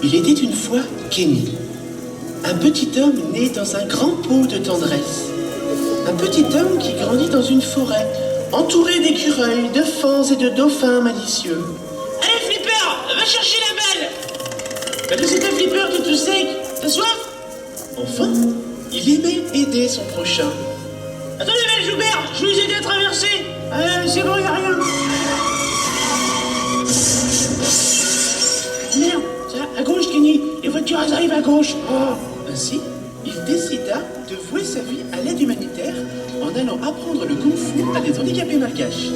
Il était une fois Kenny, un petit homme né dans un grand pot de tendresse. Un petit homme qui grandit dans une forêt, entouré d'écureuils, de fans et de dauphins malicieux. Allez, Flipper, va chercher la balle. T'as laissé ta Flipper tout sec. T'as soif? Enfin, il aimait aider son prochain. Attendez, mais Joubert, je vais vous aider à traverser. C'est bon, y'a rien. Merde, tiens, à gauche, Kenny. Les voitures, elles arrivent à gauche. Oh. Ainsi, il décida de vouer sa vie à l'aide humanitaire en allant apprendre le kung-fu à des handicapés malgaches.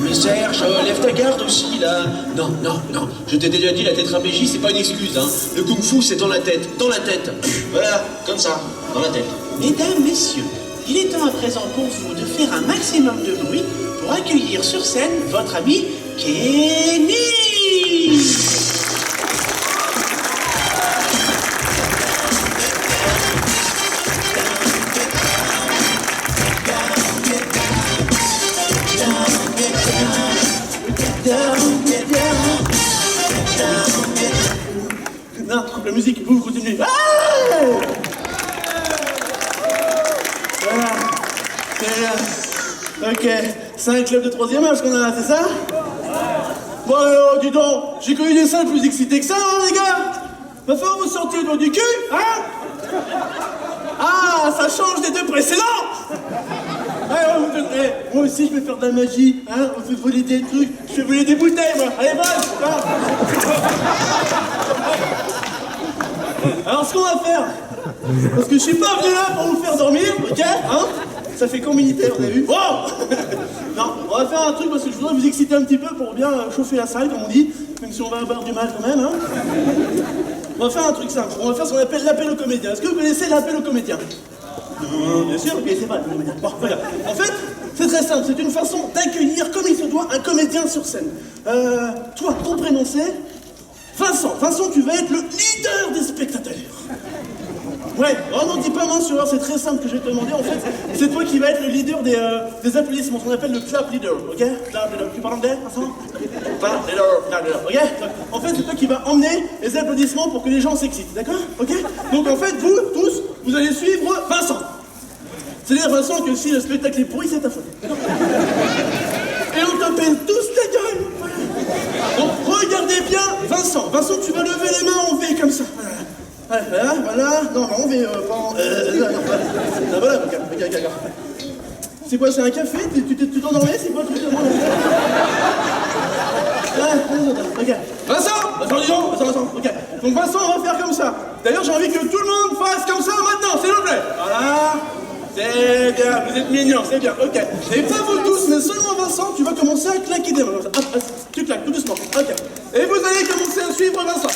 Mais Serge, lève ta garde aussi, là. Non, non, non. Je t'ai déjà dit, la tétraplégie, c'est pas une excuse, hein. Le kung-fu, c'est dans la tête. Dans la tête. Voilà, comme ça, dans la tête. Mesdames, messieurs, il est temps à présent pour vous de faire un maximum de bruit pour accueillir sur scène votre ami Kenny. Non, coupe la musique, vous continuez. Ah, voilà. Ok, c'est un club de 3e âge qu'on a là, c'est ça? Bon alors, dis donc, j'ai connu des salles plus excitées que ça, hein, les gars? Va falloir vous sortir le doigt du cul, hein? Ah, ça change des deux précédents! Moi aussi, je vais faire de la magie, hein? On fait voler des trucs, je fais voler des bouteilles, moi. Allez, vas-y, hein. Alors, ce qu'on va faire, parce que je suis pas venu là pour vous faire dormir, ok, hein? Ça fait camp militaire, vous avez vu? Wow. Non, on va faire un truc parce que je voudrais vous exciter un petit peu pour bien chauffer la salle, comme on dit, même si on va avoir du mal quand même, hein? On va faire un truc simple, on va faire ce qu'on appelle l'appel au comédien. Est-ce que vous connaissez l'appel au comédien? Bien sûr, ok, c'est pas le comédien. Bon, voilà. En fait, c'est très simple, c'est une façon d'accueillir comme il se doit un comédien sur scène. Toi, ton prénom c'est Vincent. Vincent, tu vas être le leader des spectateurs. Ouais, oh non, dis pas mince, c'est très simple que je vais te demander. En fait, c'est toi qui vas être le leader des applaudissements, ce qu'on appelle le clap leader, ok? Clap leader. Tu parles anglais, Vincent? Clap leader, ok? En fait, c'est toi qui vas emmener les applaudissements pour que les gens s'excitent, d'accord? Ok? Donc en fait, vous, tous, vous allez suivre Vincent. C'est-à-dire, Vincent, que si le spectacle est pourri, c'est ta faute. Et on te pèse tous la gueule. Donc regardez bien Vincent. Vincent, tu vas lever les mains en V comme ça. Voilà. Non, en V, pas en... non, voilà, ok. C'est quoi, c'est un café? Tu t'endormais? C'est quoi le truc de moi? Ok. Vincent, dis donc. Vincent, ok. Donc Vincent, on va faire comme ça. D'ailleurs, j'ai envie que tout le monde fasse comme ça maintenant, s'il vous plaît. Voilà. C'est bien, vous êtes mignons, c'est bien, ok. Et pas vous tous, mais seulement Vincent, tu vas commencer à claquer des mains. Tu claques tout doucement, ok. Et vous allez commencer à suivre Vincent.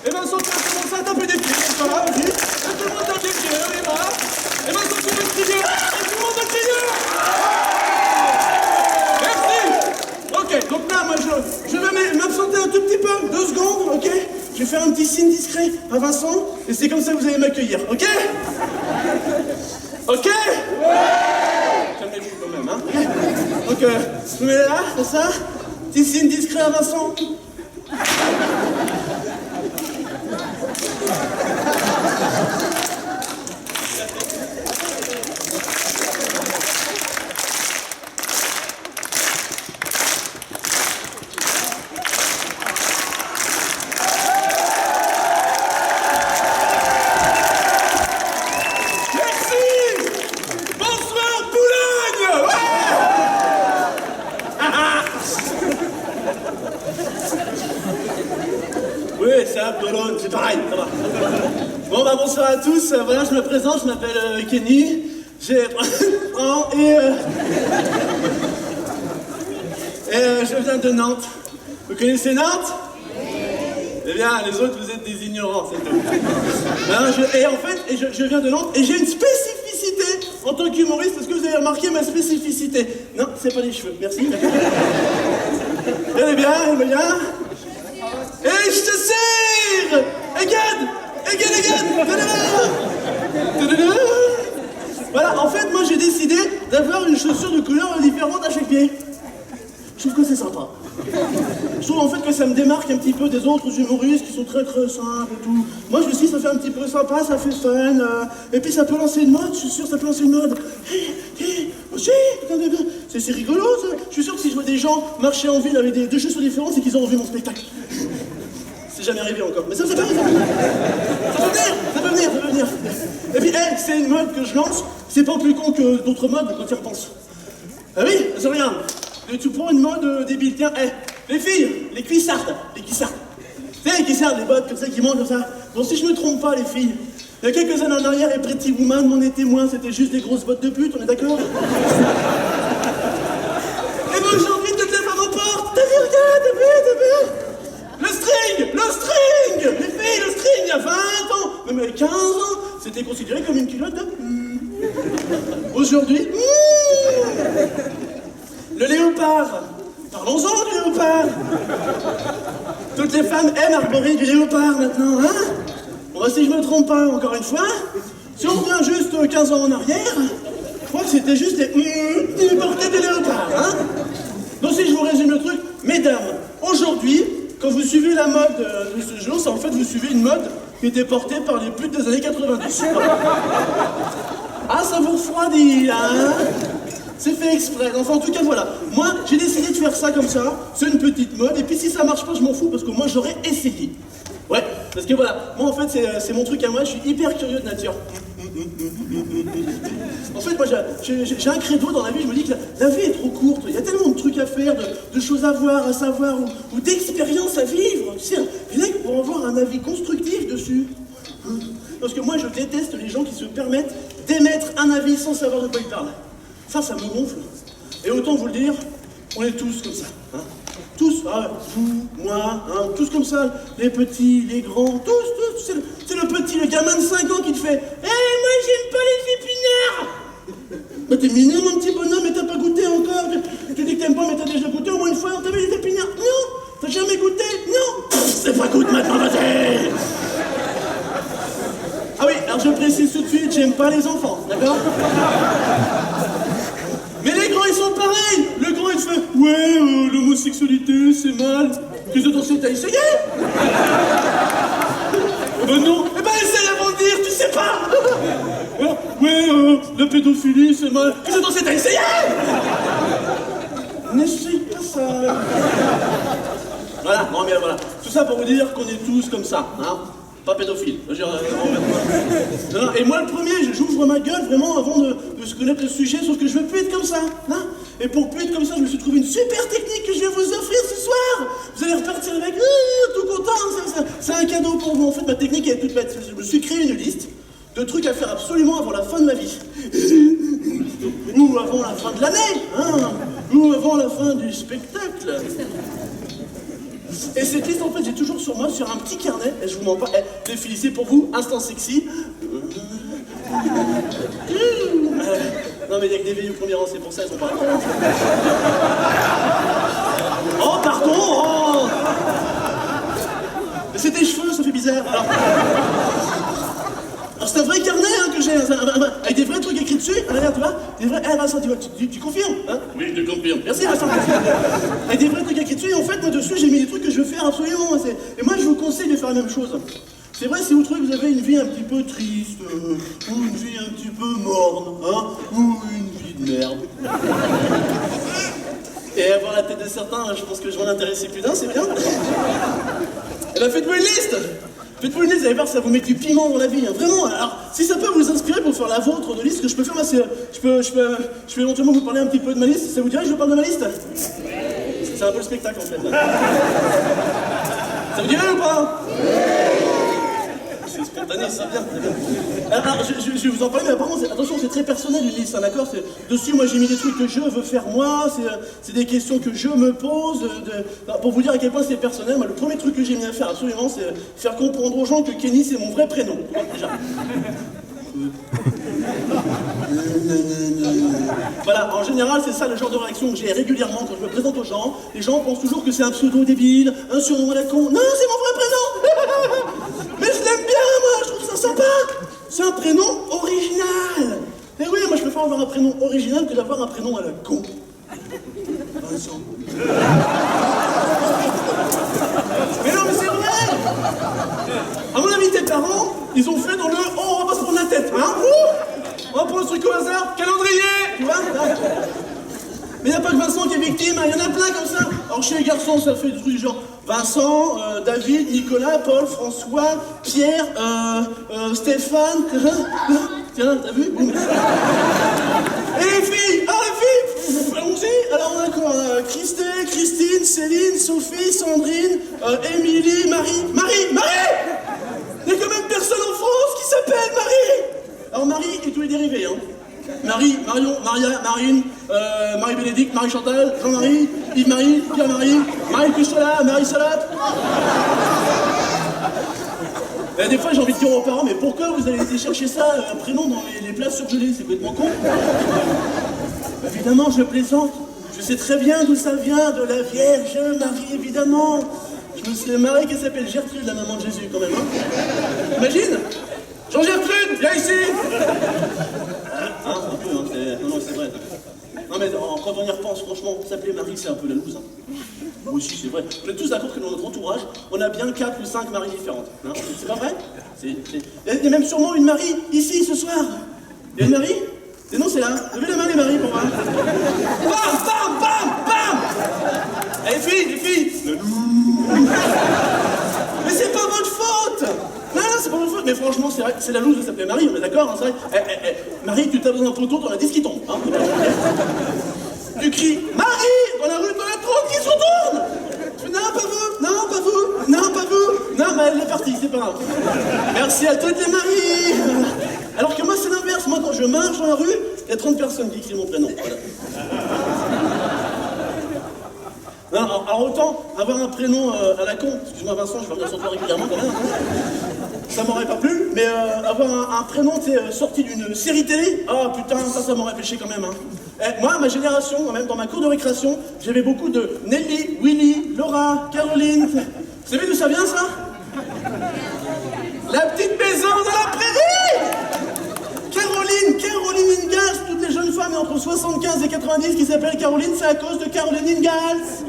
Et Vincent, tu vas commencer à taper des pieds, voilà, vas-y. Et tout le monde tape des pieds, on y va. Et Vincent, tu vas crier. Et tout le monde va crier. Merci. Ok, donc là, moi, je vais m'absenter un tout petit peu, 2 secondes, ok. Je vais faire un petit signe discret à Vincent, et c'est comme ça que vous allez m'accueillir, ok? Ok? Ouais! Calmez-vous quand même, hein? Donc, vous mettez là, comme ça. Petit signe discret à Vincent. C'est pareil, ça va. Bon, bah bonsoir à tous, voilà, je me présente, je m'appelle Kenny, j'ai 30 ans et je viens de Nantes. Vous connaissez Nantes? Eh bien, les autres, vous êtes des ignorants, c'est tout. Et en fait, je viens de Nantes et j'ai une spécificité en tant qu'humoriste. Est-ce que vous avez remarqué ma spécificité? Non, c'est pas les cheveux, merci. Elle est bien. Et je te sers! Egad! Voilà, en fait, moi j'ai décidé d'avoir une chaussure de couleur différente à chaque pied. Je trouve que c'est sympa. Je trouve en fait que ça me démarque un petit peu des autres humoristes qui sont très simples et tout. Moi je me suis dit, ça fait un petit peu sympa, ça fait fun. Et puis ça peut lancer une mode, je suis sûr, ça peut lancer une mode. C'est rigolo ça. Je suis sûr que si je vois des gens marcher en ville avec deux chaussures différentes, c'est qu'ils ont vu mon spectacle. C'est jamais arrivé encore. Mais ça peut venir, ça peut venir. Et puis, c'est une mode que je lance, c'est pas plus con que d'autres modes quand tu y repenses. Ah oui, ça regarde. Tu prends une mode débile, tiens, les filles, les cuissardes. Tu sais, les cuissardes, les bottes comme ça qui montent comme ça. Bon, si je me trompe pas, les filles, il y a quelques années en arrière, les Pretty Woman m'en est témoin, c'était juste des grosses bottes de pute, on est d'accord? Et moi, j'ai envie de toutes les femmes en porte. T'as vu, regarde, t'as vu. Le string! Les filles, le string, il y a 20 ans, même avec 15 ans, c'était considéré comme une culotte de... Aujourd'hui, le léopard. Parlons-en du léopard. Toutes les femmes aiment arborer du léopard maintenant, hein? Bon, si je me trompe pas, encore une fois, si on revient juste 15 ans en arrière, je crois que c'était juste des qui portaient des léopards, hein? Donc si je vous résume le truc, mesdames, aujourd'hui, quand vous suivez la mode de ce jour, c'est en fait vous suivez une mode qui était portée par les putes des années 90. Ah, ça vous refroidit, hein? C'est fait exprès. Enfin, en tout cas, voilà. Moi, j'ai décidé de faire ça comme ça. C'est une petite mode. Et puis, si ça marche pas, je m'en fous parce que moi, j'aurais essayé. Ouais, parce que voilà. Moi, en fait, c'est mon truc à moi. Je suis hyper curieux de nature. En fait, moi, j'ai un credo dans la vie. Je me dis que la vie est trop courte. Il y a tellement de trucs à faire, de choses à voir, à savoir, ou d'expériences à vivre. Tu sais, rien que pour avoir un avis constructif dessus. Parce que moi, je déteste les gens qui se permettent d'émettre un avis sans savoir de quoi ils parlent. Ça me gonfle. Et autant vous le dire, on est tous comme ça. Hein. Tous, vous, moi, hein, tous comme ça. Les petits, les grands, tous. C'est le petit, le gamin de 5 ans qui te fait « moi j'aime pas les épinards !» Mais t'es mignon mon petit bonhomme, mais t'as pas goûté encore. Tu dis que t'aimes pas, mais t'as déjà goûté au moins une fois. T'as vu les épinards? Non. T'as jamais goûté? Non. C'est pas goûte maintenant, vas-y. Ah oui, alors je précise tout de suite, j'aime pas les enfants, d'accord? Mais les grands, ils sont pareils. Le grand, il te fait « Ouais, l'homosexualité, c'est mal. Qu'est-ce que t'en sais, t'as essayé ?» Ben non. Eh ben, essaye avant de dire, tu sais pas. Ouais, la pédophilie, c'est mal. Qu'est-ce que t'en sais, t'as essayé? N'essaye pas ça. Voilà, non mais voilà. Tout ça pour vous dire qu'on est tous comme ça, hein. Pas pédophile. Non, et moi le premier, j'ouvre ma gueule vraiment avant de se connaître le sujet, sauf que je veux plus être comme ça. Hein. Et pour plus être comme ça, je me suis trouvé une super technique que je vais vous offrir ce soir. Vous allez repartir avec tout content. C'est un cadeau pour vous. En fait, ma technique elle est toute bête. Je me suis créé une liste de trucs à faire absolument avant la fin de ma vie. Ou avant la fin de l'année. Hein. Ou avant la fin du spectacle. Et cette liste, en fait, j'ai toujours sur moi, sur un petit carnet, et je vous mens pas, défilé, c'est pour vous, instant sexy. Non mais il y a que des vieilles au premier rang, c'est pour ça, ils sont pas là. Oh, pardon, oh. Mais c'est tes cheveux, ça fait bizarre. Alors c'est un vrai carnet hein, que j'ai, avec des vrais trucs écrits dessus. Regarde, tu vois, des vrais... Vincent, tu confirmes hein? Oui, je confirme. Merci Vincent. Avec des vrais trucs écrits dessus, et en fait, moi dessus, j'ai mis des trucs que je veux faire absolument. Et moi, je vous conseille de faire la même chose. C'est vrai, si vous trouvez que vous avez une vie un petit peu triste, ou une vie un petit peu morne, hein, ou une vie de merde. Et avoir la tête de certains, je pense que je vais en intéresser plus d'un, c'est bien. Eh ben, faites-vous une liste. Faites-vous une liste, vous allez voir, ça vous met du piment dans la vie, hein. Vraiment. Alors, si ça peut vous inspirer pour faire la vôtre de liste, ce que je peux faire, moi, c'est... Je peux éventuellement vous parler un petit peu de ma liste. Ça vous dirait que je vous parle de ma liste? C'est un peu le spectacle, en fait. Là. Ça vous dirait ou pas? C'est spontané, c'est bien. Alors, je vais vous en parler, mais apparemment, attention, c'est très personnel une liste, hein, d'accord? Dessus, moi, j'ai mis des trucs que je veux faire moi, c'est des questions que je me pose. Pour vous dire à quel point c'est personnel, moi, le premier truc que j'ai mis à faire, absolument, c'est faire comprendre aux gens que Kenny, c'est mon vrai prénom. Déjà. Voilà, en général, c'est ça le genre de réaction que j'ai régulièrement quand je me présente aux gens. Les gens pensent toujours que c'est un pseudo débile, un surnom à la con. Non, c'est mon vrai prénom. Mais je l'aime bien, moi, je trouve ça sympa. C'est un prénom original. Et oui, prénom original que d'avoir un prénom à la con. Vincent. Mais non, mais c'est vrai! À mon avis, tes parents, ils ont fait dans le « oh, on va pas se prendre la tête, hein? On va prendre le truc au hasard, calendrier! » Tu vois? Mais il n'y a pas que Vincent qui est victime, il y en a plein comme ça. Alors chez les garçons, ça fait des trucs du genre Vincent, David, Nicolas, Paul, François, Pierre, Stéphane. Tiens, t'as vu? Et les filles! Ah, les filles! Allons-y! Alors on a quoi? Christelle, Christine, Céline, Sophie, Sandrine, Émilie, Marie. Il y a quand même personne en France qui s'appelle Marie! Alors Marie et tous les dérivés, hein. Marie, Marion, Maria, Marine, Marie-Bénédicte, Marie-Chantal, Jean-Marie, Yves-Marie, Pierre-Marie, Marie-Pichola, Marie-Salade. Des fois j'ai envie de dire aux parents, mais pourquoi vous allez été chercher ça, un prénom dans les plats surgelés, c'est complètement con. Évidemment, je plaisante. Je sais très bien d'où ça vient, de la Vierge Marie, évidemment. Je me suis mariée qui s'appelle Gertrude, la maman de Jésus, quand même, hein. Imagine, Jean-Gertrude, viens ici. Un peu, hein, non, c'est vrai. Non, mais quand on y repense, franchement, s'appeler Marie, c'est un peu la loose. Hein. Moi aussi, c'est vrai. On est tous d'accord que dans notre entourage, on a bien 4 ou 5 Maries différentes. Hein. C'est pas vrai? Il y a même sûrement une Marie ici, ce soir. Il y a une Marie? Et non, c'est là. Levez la main, les Maries, pour voir. Bam, bam, bam, bam. Eh, les filles. Mais c'est pas votre faute. Non, c'est pas votre faute. Mais franchement, c'est vrai, c'est la loose de s'appeler Marie, on est d'accord, hein, c'est vrai. Marie, tu tapes dans un poteau, t'en as 10 qui tombent. Hein. Tu cries Marie dans la rue, t'en as 30 qui se retournent. Non, pas vous, non, pas vous, non, pas vous. Non, mais elle est partie, c'est pas grave. Merci à toutes les Maries. Alors que moi, c'est l'inverse. Moi, quand je marche dans la rue, il y a 30 personnes qui écrivent mon prénom. Voilà. Non, alors autant avoir un prénom à la con, excuse-moi Vincent, je vais revenir sur toi régulièrement quand même, ça m'aurait pas plu, mais avoir un prénom sorti d'une série télé, ah putain, ça m'aurait pêché quand même. Hein. Moi, ma génération, quand même, dans ma cour de récréation, j'avais beaucoup de Nelly, Willy, Laura, Caroline. Vous savez d'où ça vient ça? La petite maison de la prairie! Caroline Ingalls, toutes les jeunes femmes entre 75 et 90 qui s'appellent Caroline, c'est à cause de Caroline Ingalls.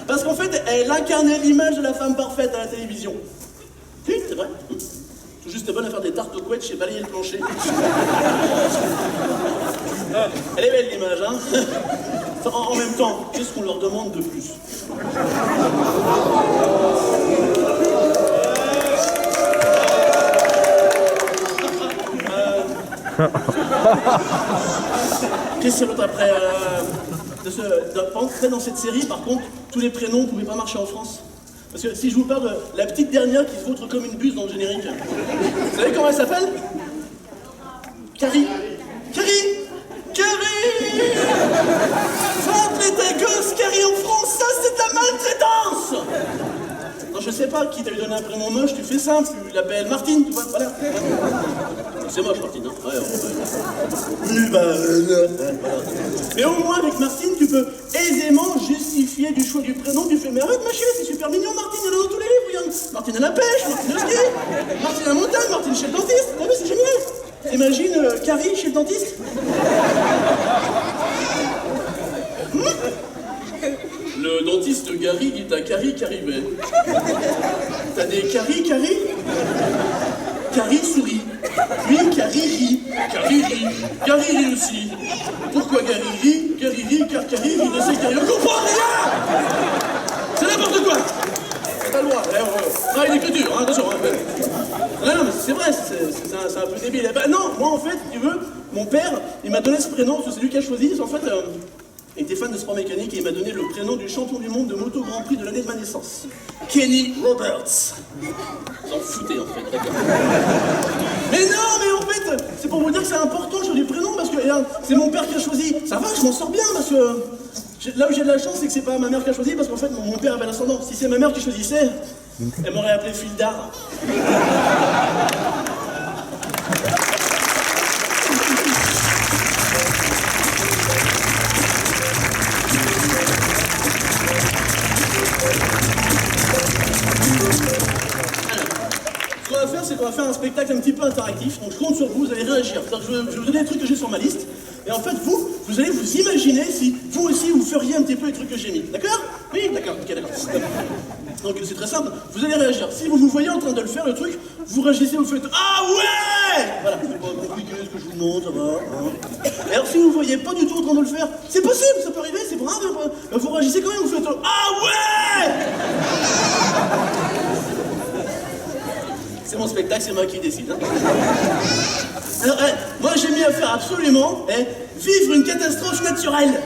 Parce qu'en fait, elle incarnait l'image de la femme parfaite à la télévision. Oui, c'est vrai. Tout juste bonne à faire des tartes aux couettes chez Balayer le plancher. Elle est belle l'image, hein. En même temps, qu'est-ce qu'on leur demande de plus? Qu'est-ce qu'il y a d'autre après dans cette série, par contre, tous les prénoms ne pouvaient pas marcher en France. Parce que si je vous parle de la petite dernière qui se vautre comme une buse dans le générique, vous savez comment elle s'appelle? Carrie. Appelez ta gosse Carrie en France, ça c'est de la maltraitance. Non, je sais pas qui t'a lui donné un prénom moche, tu fais simple, tu l'appelles Martine, tu vois, voilà. C'est moche, Martine, hein. Ouais. Oui, voilà. Mais au moins, avec Martine, tu peux aisément justifier du choix du prénom. Tu fais, mais arrête, ma chérie, c'est super mignon, Martine, il y en a dans tous les livres. Regarde. Martine à la pêche, Martine au ski, Martine à la montagne, Martine chez le dentiste. Ah oui, c'est génial. Imagine Carrie chez le dentiste. Le dentiste Gary dit à Carrie, Caribet. T'as des Carrie sourit, puis Carrie rit, Carrie rit aussi. Pourquoi Carrie rit, car Carrie rit de ses Carrie. On comprend rien. C'est n'importe quoi. T'as le droit. Travail d'écriture, hein, attention. Non, mais c'est vrai, c'est un peu débile. Bah non, moi en fait, si tu veux, mon père, il m'a donné ce prénom, parce que c'est lui qui a choisi. En fait, il était fan de sport mécanique et il m'a donné le prénom du champion du monde de moto Grand Prix de l'année de ma naissance. Kenny Roberts. Vous en foutez en fait, d'accord. Mais non, mais en fait, c'est pour vous dire que c'est important de choisir du prénom parce que regarde, c'est mon père qui a choisi. Ça va, je m'en sors bien parce que là où j'ai de la chance, c'est que c'est pas ma mère qui a choisi parce qu'en fait, mon père avait l'ascendant. Si c'est ma mère qui choisissait, elle m'aurait appelé Fildar. C'est qu'on va faire un spectacle un petit peu interactif, donc je compte sur vous, vous allez réagir. Je vais vous donner des trucs que j'ai sur ma liste, Et en fait, vous allez vous imaginer si vous aussi vous feriez un petit peu les trucs que j'ai mis. D'accord? Oui, d'accord, ok, d'accord. Donc c'est très simple, vous allez réagir. Si vous vous voyez en train de le faire, le truc, vous réagissez, vous faites ah ouais. Voilà, c'est pas compliqué ce que je vous demande, ça va. Hein. Et alors si vous voyez pas du tout en train de le faire, c'est possible, ça peut arriver, c'est grave. Vous réagissez quand même, vous faites ah ouais. C'est mon spectacle, c'est moi qui décide. Hein. Alors, moi j'ai mis à faire absolument vivre une catastrophe naturelle.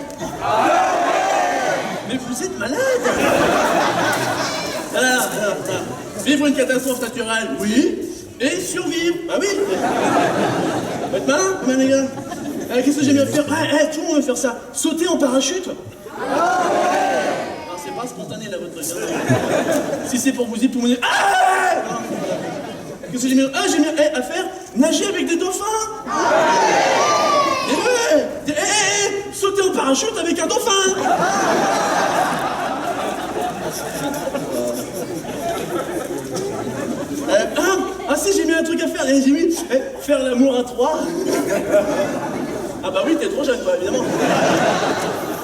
Mais vous êtes malade. Alors, vivre une catastrophe naturelle, oui. Et survivre, ah oui. Vous êtes malin, comment les gars? Qu'est-ce que j'ai mis à faire? Tout le monde veut faire ça. Sauter en parachute. Alors, c'est pas spontané là votre truc. Si c'est pour vous dire, tout le monde dit ah. Qu'est-ce que j'ai mis à faire? Nager avec des dauphins. Sauter en parachute avec un dauphin. Si, j'ai mis un truc à faire. J'ai mis faire l'amour à 3. Ah bah oui, t'es trop jeune, quoi, évidemment.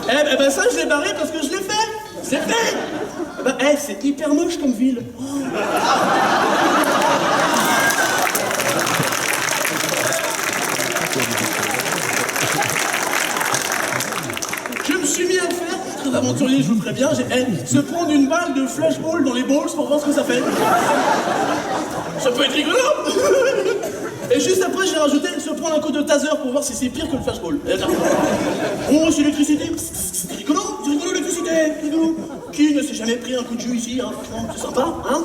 Ben ça, je l'ai barré parce que je l'ai fait. C'est fait. C'est hyper moche comme ville. Oh. Je me suis mis à faire, très aventurier, je vous préviens, se prendre une balle de flashball dans les balls pour voir ce que ça fait. Ça peut être rigolo. Et juste après, j'ai rajouté se prendre un coup de taser pour voir si c'est pire que le flashball. Oh, c'est l'électricité. C'est rigolo l'électricité. Rigolo. Qui ne s'est jamais pris un coup de jus ici, hein, franchement, c'est sympa, hein.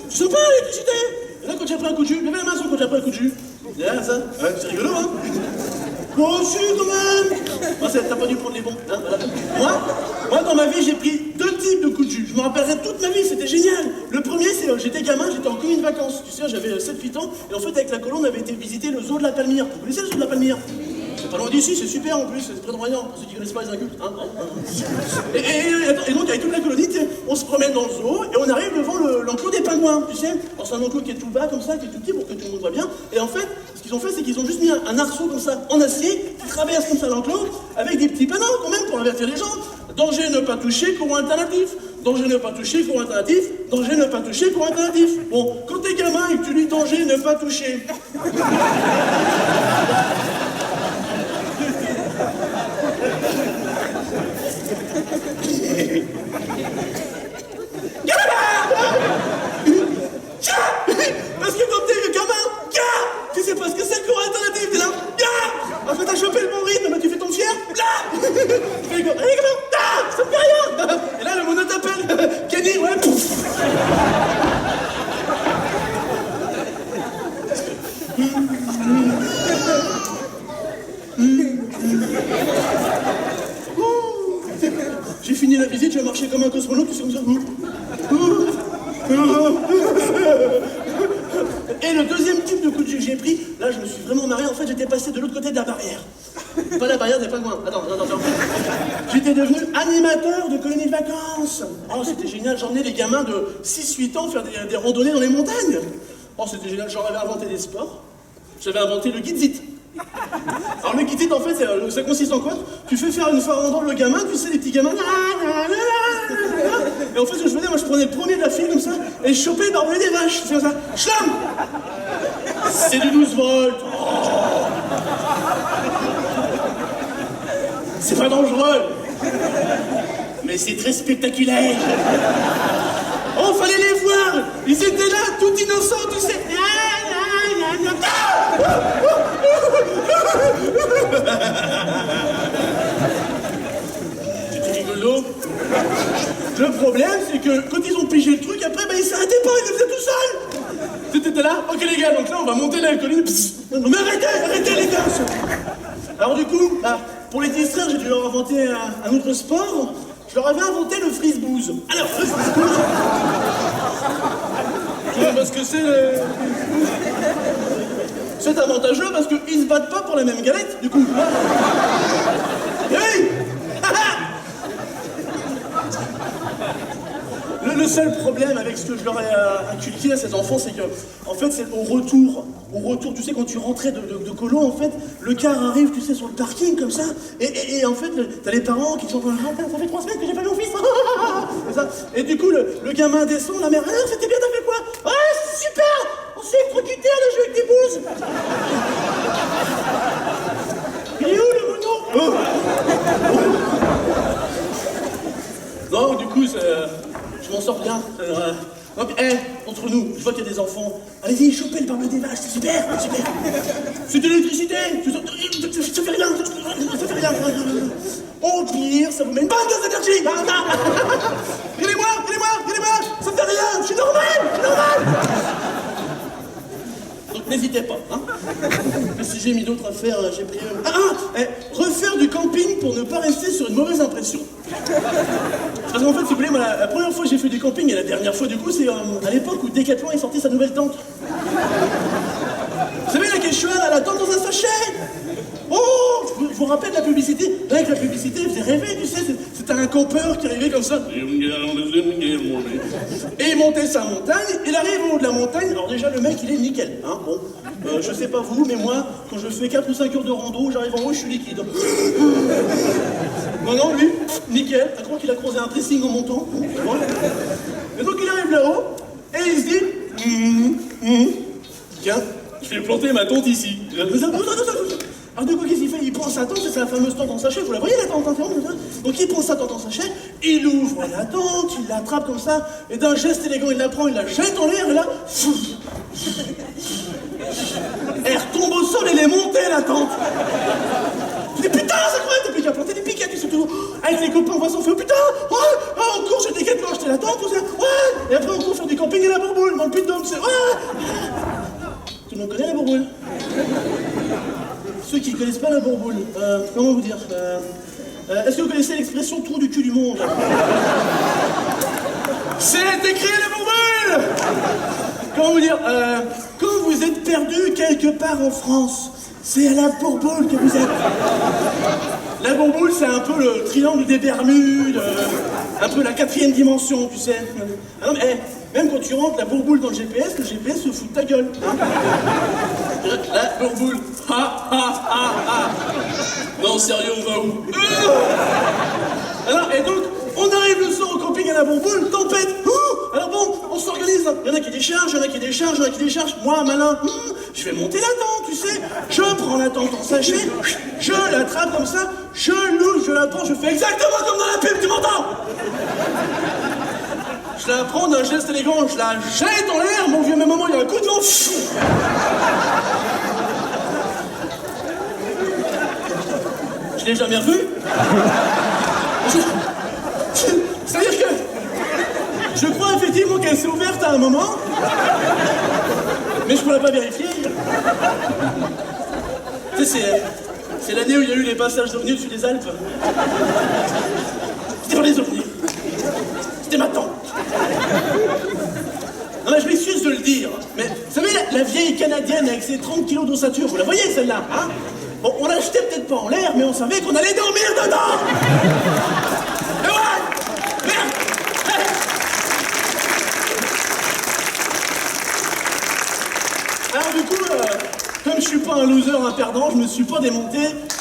C'est sympa l'électricité. Et là, quand j'ai pris un coup de jus, levez la main quand j'ai pris un coup de jus. Là, ça, c'est rigolo, hein. Moi aussi, quand même. Moi, t'as pas dû prendre les bons. Hein, voilà. Moi, dans ma vie, j'ai pris 2 types de coups de jus. Je me rappellerai toute ma vie, c'était génial. Le premier, c'est j'étais gamin, j'étais en colonie de vacances. Tu sais, j'avais 7-8 ans. Et en fait, avec la colo, on avait été visiter le zoo de la Palmyre. Vous connaissez le zoo de la Palmyre? C'est pas loin d'ici, c'est super en plus, c'est près de Royan, pour ceux qui connaissent pas les incultes. Hein. Et donc, avec toute la colonie, on se promène dans le zoo et on arrive devant l'enclos des pingouins, tu sais. Alors, c'est un enclos qui est tout bas, comme ça, qui est tout petit pour que tout le monde voit bien. Et en fait, ce qu'ils ont fait, c'est qu'ils ont juste mis un arceau comme ça, en acier, qui traverse comme ça l'enclos, avec des petits panneaux quand même pour avertir les gens. Danger ne pas toucher, courant alternatif. Danger ne pas toucher, courant alternatif. Danger ne pas toucher, courant alternatif. Bon, quand t'es gamin et que tu lis danger ne pas toucher. Parce que quand t'es gamin, tu sais pas ce que c'est le courant alternatif, t'es là, en fait t'as chopé le bon rythme, mais tu fais ton fier, tu fais allez gamin, ça me fait rien. Et là le mono t'appelle, Kenny, ouais, pouf. J'ai fini la visite, je vais marcher comme un cosmonaute, tu sais comme ça. Et le deuxième type de coup de jus que j'ai pris, là je me suis vraiment marré, en fait j'étais passé de l'autre côté de la barrière. Pas la barrière des pingouins, attends. J'étais devenu animateur de colonie de vacances. Oh c'était génial, j'emmenais les gamins de 6-8 ans faire des randonnées dans les montagnes. Oh c'était génial, j'en avais inventé des sports. J'avais inventé le guidzit. Alors le guidzit en fait ça consiste en quoi? Tu fais faire une farandole le gamin, tu sais les petits gamins. Et en fait ce que je faisais, moi je prenais le premier de la file comme ça et je chopais d'envoyer des vaches. C'est comme ça. Schlam. C'est du 12 volts. Oh. C'est pas dangereux. Mais c'est très spectaculaire. Oh fallait les voir. Ils étaient là, tout innocents, tu sais. C'était rigolo. Le problème, c'est que quand ils ont pigé le truc, après, ils s'arrêtaient pas, ils le faisaient tout seuls. T'étais là, ok les gars, donc là on va monter la colline. Non mais arrêtez les gars. Alors du coup, pour les distraire, j'ai dû leur inventer un autre sport. Je leur avais inventé le frisbooze. Alors, le frisbooze. Tu vois ce que c'est C'est avantageux parce qu'ils se battent pas pour la même galette, du coup. Oui. Le Le seul problème avec ce que je leur ai inculqué à ces enfants, c'est que, en fait, c'est au retour, tu sais, quand tu rentrais de colo, en fait, le car arrive, tu sais, sur le parking, comme ça, et en fait, t'as les parents qui sont en train de ça fait 3 semaines que j'ai pas vu mon fils, comme ça. Et du coup, le gamin descend, la mère, ah, c'était bien, t'as fait quoi? Ah, c'est super! On s'est électrocuté, on a joué avec des bouses! Il est où le mono? Non, du coup, je m'en sors bien. Non, puis, entre nous, je vois qu'il y a des enfants. Allez-y, chopez le barbe des vaches, c'est super, super. C'est de l'électricité, ça fait rien, ça fait rien. Au pire, ça vous met une bonne dose d'énergie. Regardez-moi, ça fait rien, je suis normal. Donc n'hésitez pas, hein. Si j'ai mis d'autres à faire, j'ai pris... refaire du camping pour ne pas rester sur une mauvaise impression. Parce qu'en fait, si vous voulez, moi, la première fois que j'ai fait du camping, et la dernière fois, du coup, c'est à l'époque où Decathlon est sorti sa nouvelle tente. Vous savez, la Quechua, la tente dans un sachet. Oh, je vous rappelle la publicité. Là, avec la publicité, elle faisait rêver, tu sais. C'était un campeur qui arrivait comme ça. Et il montait sa montagne, il arrive au haut de la montagne. Alors déjà, le mec, il est nickel, hein. Bon, je sais pas vous, mais moi, quand je fais 4 ou 5 heures de rando, j'arrive en haut, je suis liquide. Non, lui, nickel. Je crois qu'il a creusé un pressing en montant. Et donc, il arrive là-haut, et il se dit, tiens, je vais planter ma tente ici. Alors du coup, qu'est-ce qu'il fait? Il prend sa tente, c'est la fameuse tente en sachet, vous la voyez la tente en terre? Donc il prend sa tente en sachet, il ouvre la tente, il l'attrape comme ça, et d'un geste élégant, il la prend, il la jette en l'air, et là... Elle retombe au sol, elle est montée, la tente. Je dis, putain, c'est quoi? Depuis qu'il a planté des piquettes, et surtout, avec les copains, on va s'en faire, putain, on court, j'ai des quêtes pour acheter la tente, et après on court faire du camping et la bourboule, dans le Puy-de-Dôme, c'est... Tout le monde connaît la bourboule? Ceux qui ne connaissent pas la bourboule, comment vous dire, est-ce que vous connaissez l'expression trou du cul du monde? C'est écrit la bourboule! Comment vous dire, quand vous êtes perdu quelque part en France, c'est à la bourboule que vous êtes. La bourboule, c'est un peu le triangle des Bermudes, un peu la 4e dimension, tu sais. Ah non, mais même quand tu rentres la bourboule dans le GPS se fout de ta gueule. Hein. La bourboule, Non, sérieux, on va où? Alors, et donc, on arrive le soir au camping à la bourboule, tempête. Alors bon, on s'organise. Il y en a qui déchargent, Moi, malin, je vais monter la tente, tu sais. Je prends la tente en sachet, je l'attrape comme ça, je l'ouvre, je la prends, je fais exactement comme dans la pub, tu m'entends? Je la prends d'un geste élégant, je la jette en l'air, mon vieux, même moment, il y a un coup de vent. Je l'ai jamais revu. C'est-à-dire que je crois effectivement qu'elle s'est ouverte à un moment, mais je pourrais pas vérifier. Tu sais, c'est l'année où il y a eu les passages d'ovnis au-dessus des Alpes. C'était pas les ovnis. C'était ma tante. Non mais je m'excuse de le dire, mais vous savez, la vieille Canadienne avec ses 30 kilos d'ossature, vous la voyez celle-là, hein? Bon, on l'achetait peut-être pas en l'air, mais on savait qu'on allait dormir dedans. Et ouais. Merde. Alors du coup, comme je suis pas un loser, un perdant, je me suis pas démonté,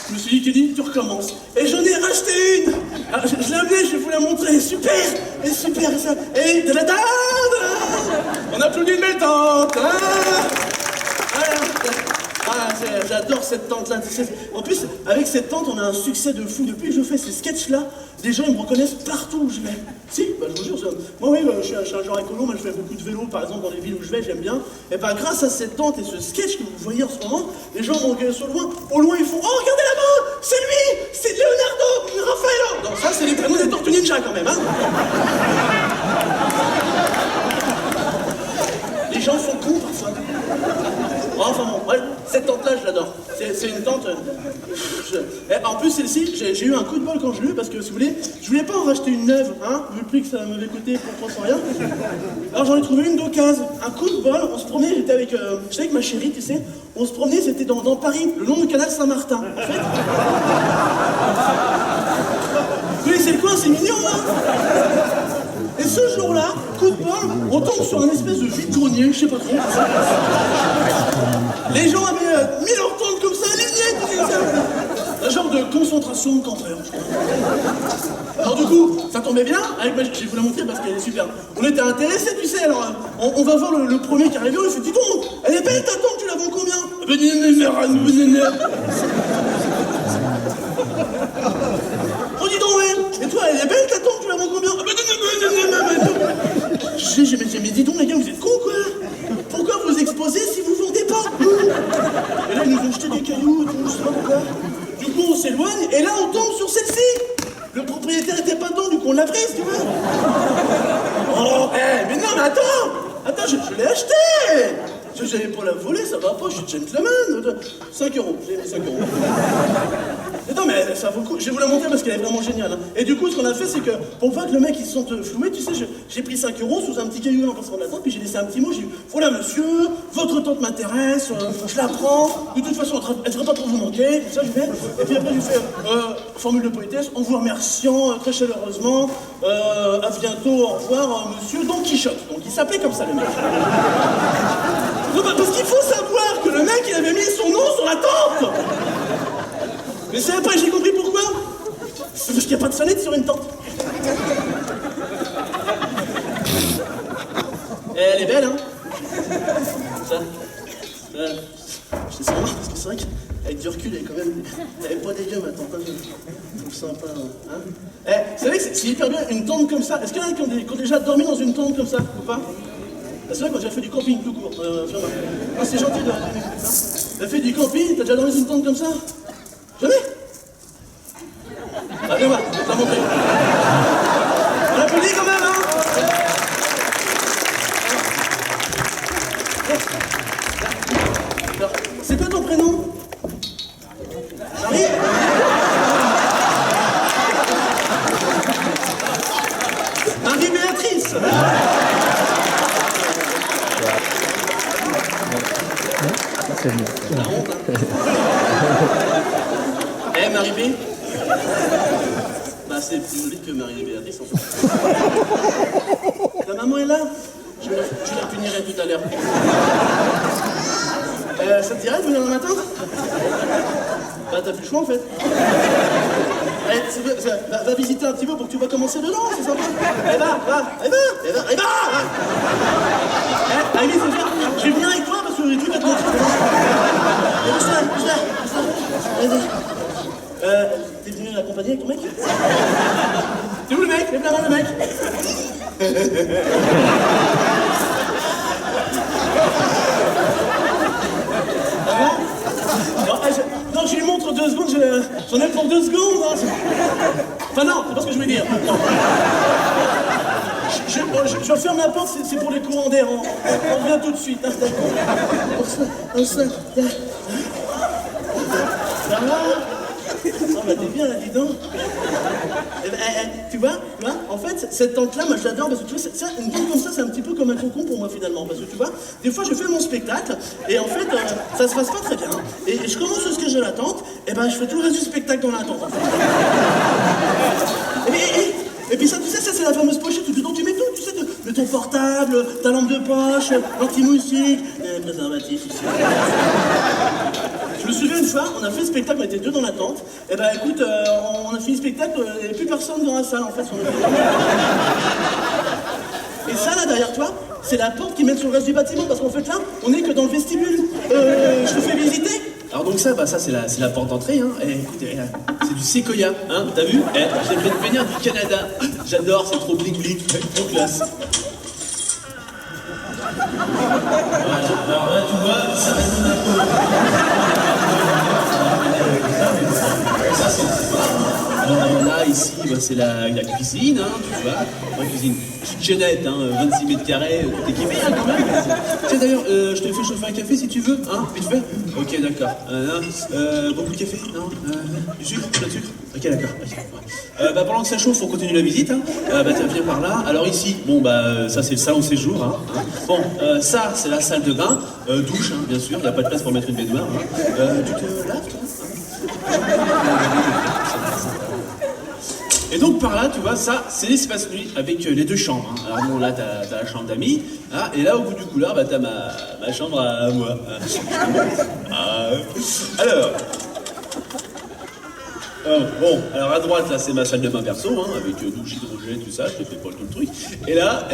je me suis dit, Kenny, tu recommences. Et j'en ai racheté une. Alors, je l'ai amenée, je vais vous la montrer, super, et super, et ça, et on applaudit une belle tente, hein. J'adore cette tente-là. En plus, avec cette tente, on a un succès de fou. Depuis que je fais ces sketchs-là, les gens ils me reconnaissent partout où je vais. Si, bah, je vous jure, moi oui, je suis un genre écolo, moi je fais beaucoup de vélo, par exemple, dans les villes où je vais, j'aime bien. Et bah grâce à cette tente et ce sketch que vous voyez en ce moment, les gens me reconnaissent au loin, ils font « Oh, regardez là-bas, c'est lui, c'est Leonardo, Raffaello !» Donc ça, c'est les prénoms des Tortues Ninja quand même, hein. Les gens sont cons parfois. Enfin bon, ouais, cette tente-là, je l'adore. C'est une tente... En plus, celle-ci, j'ai eu un coup de bol quand je l'ai eu, parce que, si vous voulez, je voulais pas en racheter une neuve, hein, vu le prix que ça m'avait coûté pour 300 rien. Alors j'en ai trouvé une d'occasion. Un coup de bol, on se promenait, j'étais avec ma chérie, tu sais, on se promenait, c'était dans Paris, le long du canal Saint-Martin. En fait... Vous connaissez le coin, c'est mignon, hein. Et ce jour-là, coup de bol, on tombe sur un espèce de vide-grenier, je sais pas trop. Les gens avaient mis leur tente comme ça, alignés, comme ça. Un genre de concentration de campeurs. Alors du coup, ça tombait bien, je vais vous la montrer parce qu'elle est super. On était intéressés, tu sais, alors on va voir le premier qui arrive, il fait, dis donc, elle est belle ta tente, tu la vends combien? Oh dis donc, ouais, et toi, elle est belle ta tente, tu la vends combien? Mais dis donc les gars, vous êtes cons quoi? Pourquoi vous exposez si vous vendez pas? Et là ils nous ont jeté des cailloux et tout, je sais pas pourquoi. Du coup on s'éloigne et là on tombe sur celle-ci. Le propriétaire était pas dedans, du coup on l'a prise, tu vois. Oh, mais non mais attends, je l'ai acheté. J'allais pas la voler, ça va pas, je suis gentleman. 5 €, j'ai mis 5 €. Mais non mais ça vaut le coup, je vais vous la montrer parce qu'elle est vraiment géniale. Hein. Et du coup ce qu'on a fait c'est que pour pas que le mec il se sente floué, tu sais, j'ai pris 5 € sous un petit caillou en passant de la tente, puis j'ai laissé un petit mot, j'ai dit voilà monsieur, votre tente m'intéresse, je la prends, de toute façon elle devrait pas trop vous manquer, tout ça je fais. Et puis après je fais formule de politesse, en vous remerciant très chaleureusement, à bientôt, au revoir monsieur Don Quichotte. Donc il s'appelait comme ça le mec. Non, bah, parce qu'il faut savoir que le mec il avait mis son nom sur la tente. Mais c'est après j'ai compris pourquoi. C'est parce qu'il n'y a pas de sonnette sur une tente. Et elle est belle, hein. Ça. Je sais pas, parce que c'est vrai qu'avec du recul, elle est pas dégueu ma tente. Je trouve sympa. Hein. C'est vrai que c'est hyper bien une tente comme ça. Est-ce qu'il y en a qui ont déjà dormi dans une tente comme ça ou pas? C'est vrai qu'on a déjà fait du camping tout court. C'est gentil de ça. T'as fait du camping, t'as déjà dormi dans une tente comme ça? Jamais? Ah, viens voir, je vais te la montrer. On applaudit quand même, hein? Alors, c'est quoi ton prénom? Marie? Marie-Béatrice. C'est bon. La honte, hein. Marie-B? Bah c'est plus joli que Marie-Béatrice en fait. Ta maman est là? Je la punirai tout à l'heure. Ça te dirait de venir le matin? Bah t'as plus le choix en fait. Va visiter un petit peu pour que tu vas commencer dedans, c'est sympa. Allez, je vais venir avec toi parce que les trucs à te montrer. T'es venu l'accompagner avec ton mec? T'es où le mec? Lève la main le mec. Non, je lui montre 2 secondes, j'en ai pour 2 secondes. Hein. Enfin non, c'est pas ce que je voulais dire. Je ferme la porte, c'est pour les courants d'air. On revient tout de suite. Hein, ça va? Ah bah t'es bien là, dis donc. Tu vois, en fait, cette tente-là, moi je l'adore parce que tu vois, une tente comme ça, c'est un petit peu comme un cocon pour moi finalement. Parce que tu vois, des fois je fais mon spectacle et en fait, ça se passe pas très bien. Et je commence ce sketch de la tente, et ben je fais tout le reste du spectacle dans la tente en fait. Et puis ça, tu sais, ça c'est la fameuse pochette où dedans tu mets tout, tu sais, de ton portable, ta lampe de poche, l'anti-moustique, préservatif ici. Je me souviens une fois, on a fait le spectacle, on était 2 dans la tente. Et ben écoute, on a fini le spectacle, il n'y avait plus personne dans la salle en fait. Et ça là derrière toi, c'est la porte qui mène sur le reste du bâtiment parce qu'en fait là, on est que dans le vestibule. Je te fais visiter. Alors donc ça, ça c'est la porte d'entrée. Hein. Et écoutez, c'est du séquoia, hein, t'as vu? J'ai fait venir du Canada. J'adore, c'est trop blic, trop classe. Alors là, tu vois, ça résonne un peu. Ça, c'est le soir. Alors là, ici, c'est la cuisine, hein, tu vois. La cuisine kitchenette, hein, 26 mètres carrés, t'es équipé, hein, quand même. Tiens, d'ailleurs, je te fais chauffer un café si tu veux, hein, vite fait. Ok, d'accord. Beaucoup de café? Non? Du sucre? Pas de sucre? Ok, d'accord. Okay. Pendant que ça chauffe, on continue la visite, hein. Tiens, viens par là. Alors ici, bon, ça c'est le salon séjour, hein. Bon, ça, c'est la salle de bain. Douche, hein, bien sûr, il n'y a pas de place pour mettre une baignoire. Hein. Tu te laves, toi? Et donc par là, tu vois, ça, c'est l'espace nuit avec les deux chambres. Hein. Alors bon, là, t'as la chambre d'amis, hein, et là, au bout du couloir, bah, t'as ma chambre à moi. Alors... bon, alors à droite, là, c'est ma salle de bain perso, hein, avec douche, hydrogène, tout ça, je te fais pas tout le truc. Et là,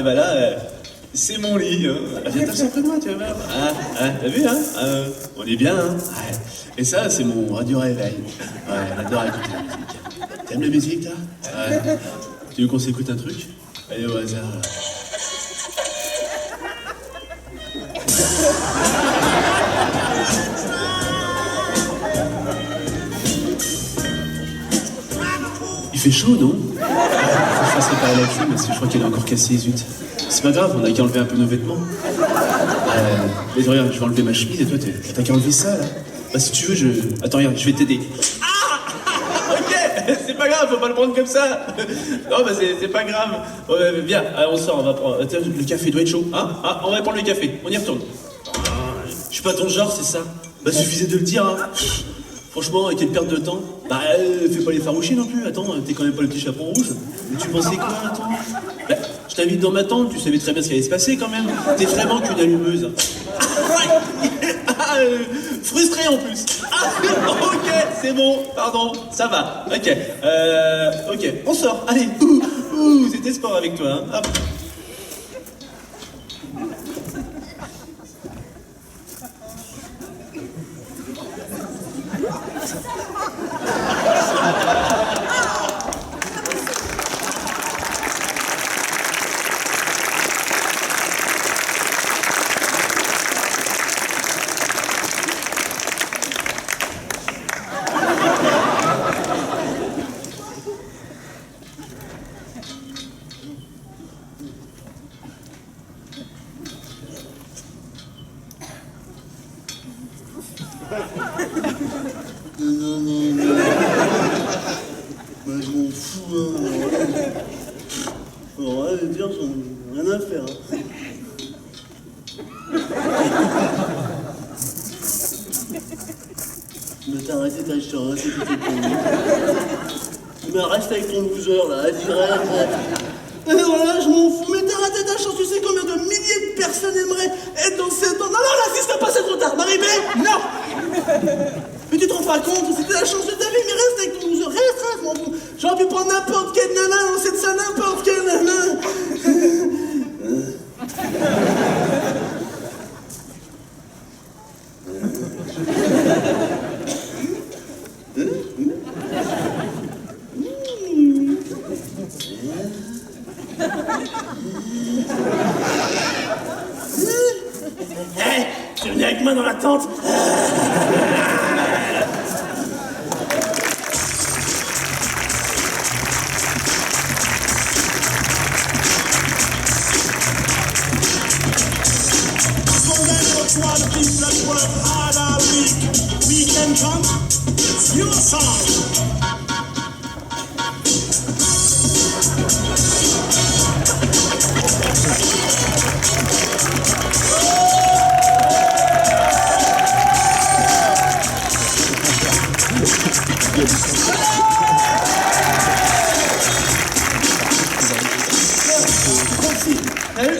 c'est mon lit. Hein. Viens t'asseoir près de moi, tu vas voir. T'as vu, hein on est bien, hein. Ouais. Et ça, c'est mon radio réveil. Ouais, on adore écouter la musique. T'aimes la musique, toi? Ouais. Tu veux qu'on s'écoute un truc? Allez, au hasard. Il fait chaud, non? Faut que je fasse réparer la clim, parce que je crois qu'elle est encore cassée, zut. C'est pas grave, on a qu'à enlever un peu nos vêtements. Mais regarde, je vais enlever ma chemise et toi, t'as qu'à enlever ça, là. Bah, si tu veux, Attends, regarde, je vais t'aider. Ok, c'est pas grave, faut pas le prendre comme ça. Non, bah, c'est pas grave. Ouais, viens, allez, on sort, on va prendre... Attends, le café doit être chaud, hein? On va prendre le café, on y retourne. Je suis pas ton genre, c'est ça? Bah, suffisait de le dire, hein. Franchement, quelle perte de temps. Bah, fais pas les faroucher non plus, attends, t'es quand même pas le petit chaperon rouge. Mais tu pensais quoi, attends? Bah, je t'invite dans ma tente, tu savais très bien ce qui allait se passer quand même. T'es vraiment qu'une allumeuse. Frustré en plus. Ok, c'est bon, pardon, ça va. Ok, on sort, allez. C'était sport avec toi, hein. Hop. Non. Bah, je m'en fous, hein. Alors là, les dire, j'en ai rien à faire, hein. Mais t'as arrêté ta chiant, arrêtez de tes conneries. Mais reste avec ton loser, là, direct. Alors là, je m'en fous, mais t'as raté ta chance, tu sais combien de milliers de personnes aimeraient être dans cette... Non, là, si ça passait trop tard, Marie-Bé, non. Mais tu te rends pas compte, c'était la chance de ta vie, mais reste avec ton loser, reste, m'en fous. J'aurais pu prendre n'importe quelle nana dans cette salle, n'importe quelle nana. Hey, tu venais avec moi dans la tente?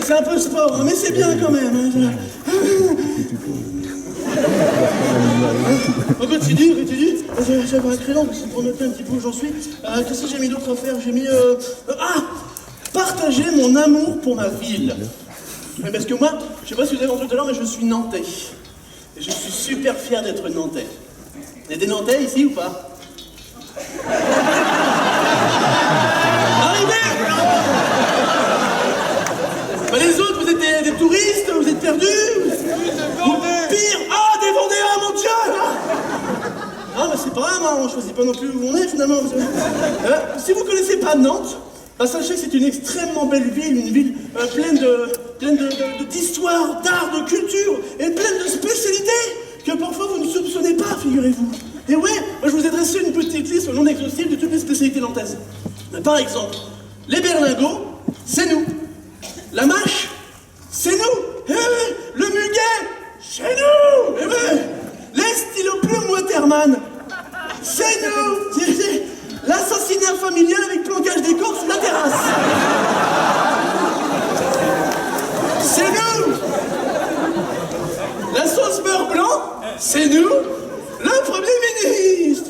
C'est un peu sport, mais c'est bien quand même. On continue. J'avais un crayon pour noter un petit peu où j'en suis. Qu'est-ce que j'ai mis d'autre à faire? J'ai mis... partager mon amour pour ma ville. Mais parce que moi, je sais pas si vous avez entendu tout à l'heure, mais je suis nantais. Et je suis super fier d'être nantais. Il y a des nantais ici ou pas? Arrivez! Bah les autres, vous êtes des touristes, vous êtes perdus? Ou pire, des Vendéens, mon Dieu! Non, mais c'est pas grave, hein, on choisit pas non plus où on est finalement. Si vous connaissez pas Nantes, bah, sachez que c'est une extrêmement belle ville, une ville pleine d'histoire, d'art, de culture, et pleine de spécialités que parfois vous ne soupçonnez pas, figurez-vous. Et ouais, moi je vous ai dressé une petite liste non exhaustive de toutes les spécialités nantaises. Par exemple, les berlingots, c'est nous. La mâche, c'est nous. Eh oui, le muguet, c'est nous. Eh oui, les styloplumes Waterman, c'est nous. L'assassinat familial avec plaquage c'est nous, le Premier ministre.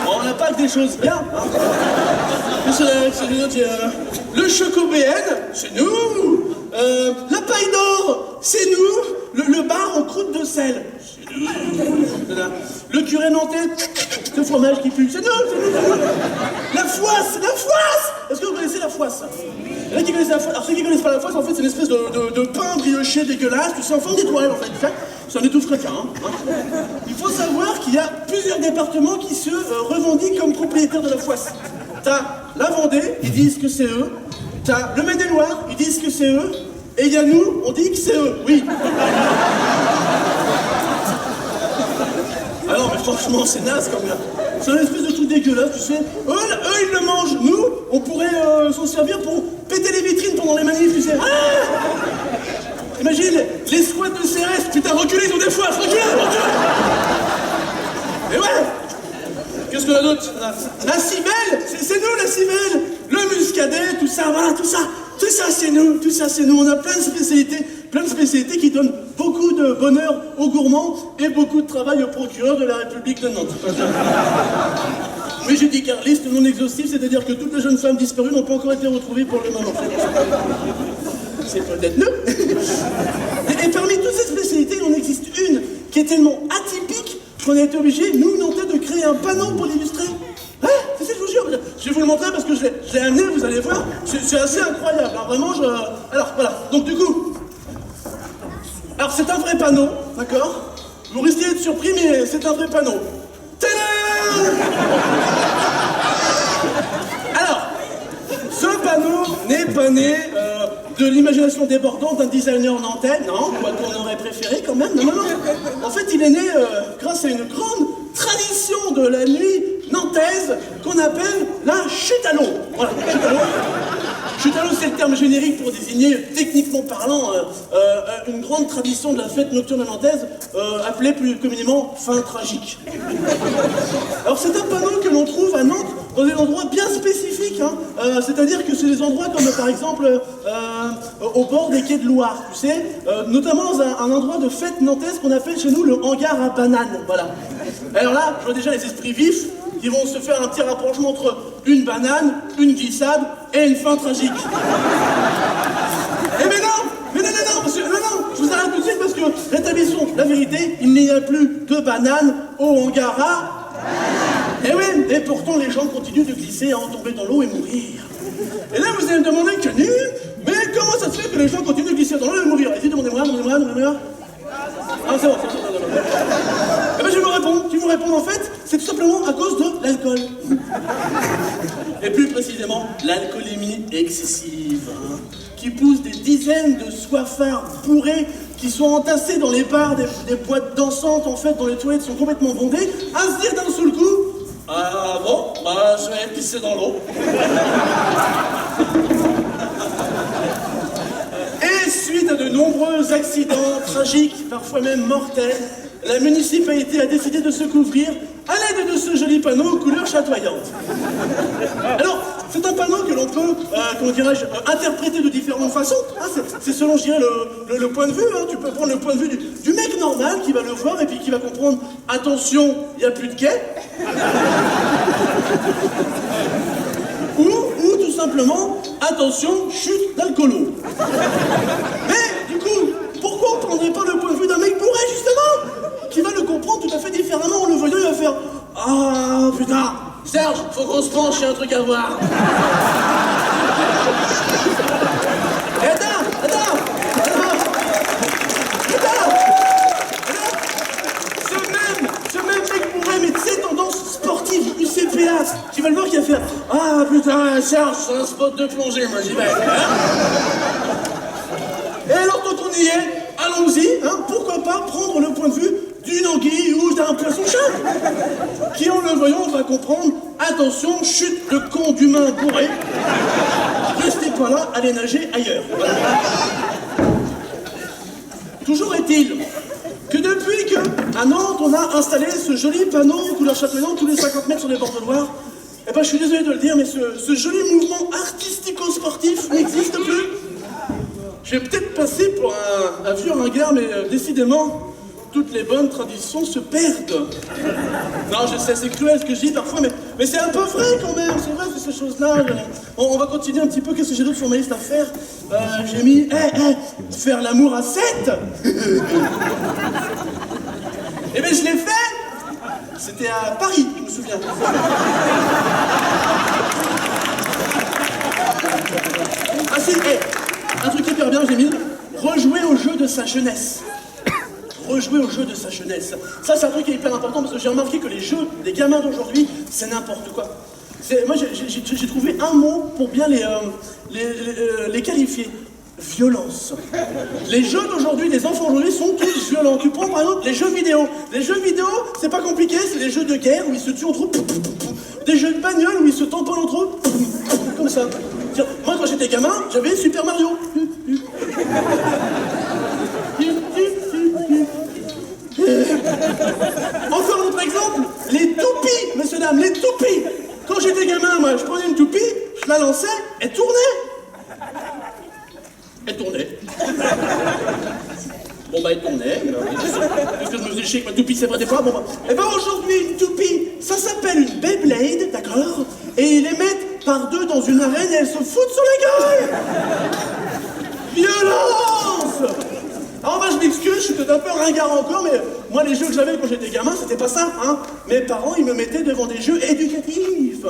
Bon, on n'a pas que des choses bien. Hein. Le Chocobéen, c'est nous. La paille d'or, c'est nous. Le bar en croûte de sel, c'est nous. Le curé nantais, le fromage qui pue, c'est nous. La foisse. Est-ce que vous connaissez la foisse? Il y en a qui connaissent la foisse. Alors ceux qui connaissent pas la foisse, en fait, c'est une espèce de pain brioché dégueulasse, tu sais, en forme d'étoile, en fait. C'est un étouffe chrétien, hein. Il faut savoir qu'il y a plusieurs départements qui se revendiquent comme propriétaires de la foisse. T'as la Vendée, ils disent que c'est eux. T'as le Maine-et-Loire, ils disent que c'est eux. Et il y a nous, on dit que c'est eux, oui. Ah non, mais franchement, c'est naze comme là. C'est une espèce de truc dégueulasse, tu sais. Eux, ils le mangent. Nous, on pourrait s'en servir pour péter les vitrines pendant les manifs, tu sais. Ah, imagine, les squats de CRS, putain, reculez, ils ont des foisses, reculez. Et ouais. Qu'est-ce qu'on a d'autre? La civelle, c'est nous, la civelle. Le muscadet, tout ça, voilà, tout ça c'est nous, on a plein de spécialités qui donnent beaucoup de bonheur aux gourmands et beaucoup de travail au procureur de la République de Nantes. Oui, j'ai dit car liste non exhaustive, c'est-à-dire que toutes les jeunes femmes disparues n'ont pas encore été retrouvées pour le moment. C'est peut-être nous. Et parmi toutes ces spécialités, il en existe une qui est tellement atypique qu'on a été obligé, nous, Nantais, de créer un panneau pour l'illustrer. Ouais, c'est ça, je vous jure. Je vais vous le montrer parce que je l'ai amené, vous allez voir. C'est assez incroyable, hein, vraiment. Alors, voilà. Donc, du coup... Alors, c'est un vrai panneau, d'accord? Vous risquez d'être surpris, mais c'est un vrai panneau. Tadam! Alors, ce panneau n'est pas né de l'imagination débordante d'un designer nantais, non, quoi qu'on aurait préféré quand même, non. En fait, il est né grâce à une grande tradition de la nuit nantaise qu'on appelle la chute à l'eau. Voilà, chute à l'eau. Chute à l'eau, c'est le terme générique pour désigner, techniquement parlant, une grande tradition de la fête nocturne nantaise, appelée plus communément fin tragique. Alors c'est un panneau que l'on trouve à Nantes dans des endroits bien spécifiques, hein. C'est-à-dire que c'est des endroits comme par exemple au bord des quais de Loire, tu sais, notamment dans un endroit de fête nantaise qu'on appelle chez nous le hangar à bananes, voilà. Alors là, je vois déjà les esprits vifs qui vont se faire un petit rapprochement entre une banane, une glissade et une fin tragique. Eh mais non, monsieur, non, je vous arrête tout de suite parce que rétablissons la vérité, il n'y a plus de banane au hangar à... Eh oui, et pourtant les gens continuent de glisser, à en tomber dans l'eau et mourir. Et là vous allez me demander, Kenny, mais comment ça se fait que les gens continuent de glisser dans l'eau et mourir? Allez-y, demandez-moi. Ah, c'est bon. Eh ben, je vais vous répondre en fait, c'est tout simplement à cause de l'alcool. Et plus précisément, l'alcoolémie excessive, hein, qui pousse des dizaines de soifards bourrés qui sont entassés dans les bars des boîtes dansantes, en fait, dont les toilettes sont complètement bondées, à se dire d'un seul coup, ah bon, bah je vais pisser dans l'eau. Et suite à de nombreux accidents tragiques, parfois même mortels, la municipalité a décidé de se couvrir à l'aide de ce joli panneau aux couleurs chatoyantes. Alors, c'est un panneau que l'on peut, comment dirais-je, interpréter de différentes façons. Hein, c'est selon, je dirais, le point de vue. Hein. Tu peux prendre le point de vue du mec normal qui va le voir et puis qui va comprendre, attention, il n'y a plus de quai. Ou tout simplement, attention, chute d'alcoolo. Mais, du coup, pourquoi on ne prendrait pas le point de vue d'un mec bourré, justement, qui va le comprendre tout à fait différemment en le voyant, il va faire « Ah, putain, Serge, faut qu'on se penche, il y a un truc à voir. » Et attends, ce même mec bourré, mais tu sais, tendance sportive, UCPA, qui va le voir, qui va faire « Ah, putain, Serge, c'est un spot de plongée, moi j'y vais. » Et alors, quand on y est, allons-y, hein, pourquoi pas prendre le point de vue d'une anguille ou d'un poisson-chat qui, en le voyant, va comprendre, attention, chute de con d'humain bourré, restez pas là, allez nager ailleurs. Voilà. Toujours est-il que depuis qu'à Nantes, on a installé ce joli panneau couleur chatoyante tous les 50 mètres sur les bords de Loire, eh ben, je suis désolé de le dire, mais ce joli mouvement artistico-sportif n'existe plus. Je vais peut-être passer pour un vieux ringard, mais décidément, toutes les bonnes traditions se perdent. Non, je sais, c'est cruel ce que je dis parfois, mais c'est un peu vrai quand même, c'est vrai, c'est ces choses-là. On va continuer un petit peu, qu'est-ce que j'ai d'autre sur ma liste à faire? J'ai mis, faire l'amour à 7. Eh bien, je l'ai fait. C'était à Paris, je me souviens. Ah si, un truc hyper bien, j'ai mis, rejouer au jeu de sa jeunesse. Rejouer au jeu de sa jeunesse. Ça, c'est un truc qui est hyper important parce que j'ai remarqué que les jeux des gamins d'aujourd'hui, c'est n'importe quoi. Moi, j'ai trouvé un mot pour bien les qualifier. Violence. Les jeux d'aujourd'hui, les enfants d'aujourd'hui sont tous violents. Tu prends par exemple les jeux vidéo. Les jeux vidéo, c'est pas compliqué, c'est des jeux de guerre où ils se tuent entre eux. Des jeux de bagnole où ils se tamponnent entre eux. Comme ça. Moi, quand j'étais gamin, j'avais Super Mario. Encore un autre exemple, les toupies, messieurs dames, les toupies. Quand j'étais gamin, moi, je prenais une toupie, je la lançais, elle tournait. Elle tournait. Bon bah elle tournait, parce que je me faisais chier avec ma toupie, c'est vrai des fois, bon bah. Et ben aujourd'hui, une toupie, ça s'appelle une Beyblade, d'accord? Et ils les mettent par deux dans une arène et elles se foutent sur la gueule. Violence. Alors bah je m'excuse, je suis peut-être un peu ringard encore, mais moi les jeux que j'avais quand j'étais gamin, c'était pas ça, hein. Mes parents, ils me mettaient devant des jeux éducatifs.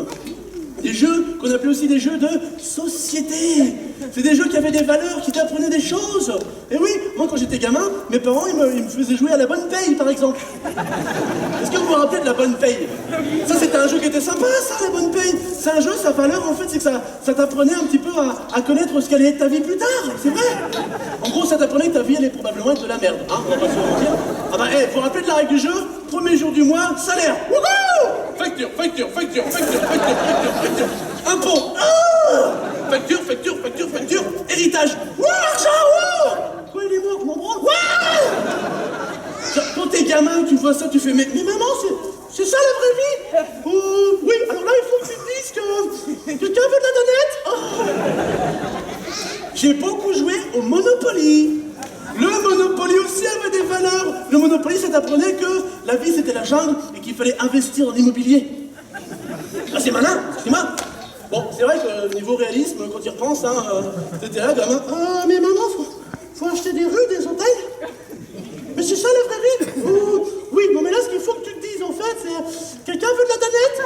Des jeux qu'on appelait aussi des jeux de société. C'est des jeux qui avaient des valeurs, qui t'apprenaient des choses. Et oui, moi quand j'étais gamin, mes parents ils me faisaient jouer à la bonne paye par exemple. Est-ce que vous vous rappelez de la bonne paye? Ça c'était un jeu qui était sympa, ça, la bonne paye. C'est un jeu, sa valeur en fait, c'est que ça t'apprenait un petit peu à connaître ce qu'allait être ta vie plus tard, c'est vrai. En gros, ça t'apprenait que ta vie allait probablement être de la merde, hein, on va pas se mentir. Ah bah, vous vous rappelez de la règle du jeu? Premier jour du mois, salaire. Wouhou! Facture. Impôt. Ah! Facture. Héritage. Wouh, argent, wouh! Quoi, il est mort, je m'en branle. Wouh! Quand t'es gamin, tu vois ça, tu fais, mais maman, c'est ça la vraie vie? Oui, alors là, il faut que tu te dises que quelqu'un veut de la donnette. Oh. J'ai beaucoup joué au Monopoly. Le Monopoly aussi avait des valeurs. Le Monopoly, ça t'apprenait que la vie c'était la jungle et qu'il fallait investir dans l'immobilier. Ah, c'est malin, Bon, c'est vrai que niveau réalisme, quand tu y repenses, hein, t'étais là, gamin. Ah, mais maman, faut acheter des rues, des hôtels. Mais c'est ça la vraie vie. Oui, non, mais là, ce qu'il faut que tu te dises, en fait, c'est quelqu'un veut de la danette.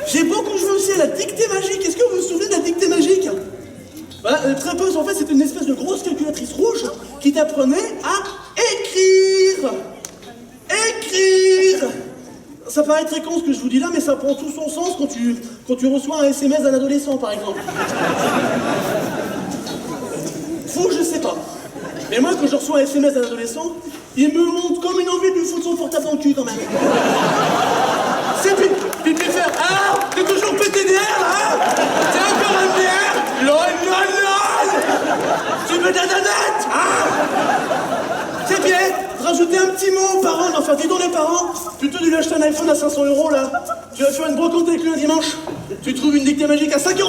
J'ai beaucoup joué aussi à la dictée magique. Est-ce que vous vous souvenez de la dictée magique? Voilà, très peu, en fait, c'était une espèce de grosse calculatrice rouge qui t'apprenait à écrire. Ça paraît très con ce que je vous dis là, mais ça prend tout son sens quand tu reçois un SMS d'un adolescent, par exemple. Fou, je sais pas. Mais moi, quand je reçois un SMS d'un adolescent, il me montre comme une envie de lui foutre son portable dans le cul, quand même. C'est puis faire, ah, t'es toujours PTDR, là, hein? T'es encore un DR? Lol. Tu veux de la danette, hein? C'est bien, rajouter un petit mot aux parents, enfin, dis donc les parents, plutôt de lui acheter un iPhone à 500 €, là, tu vas faire une brocante avec lui un dimanche, tu trouves une dictée magique à 5 €.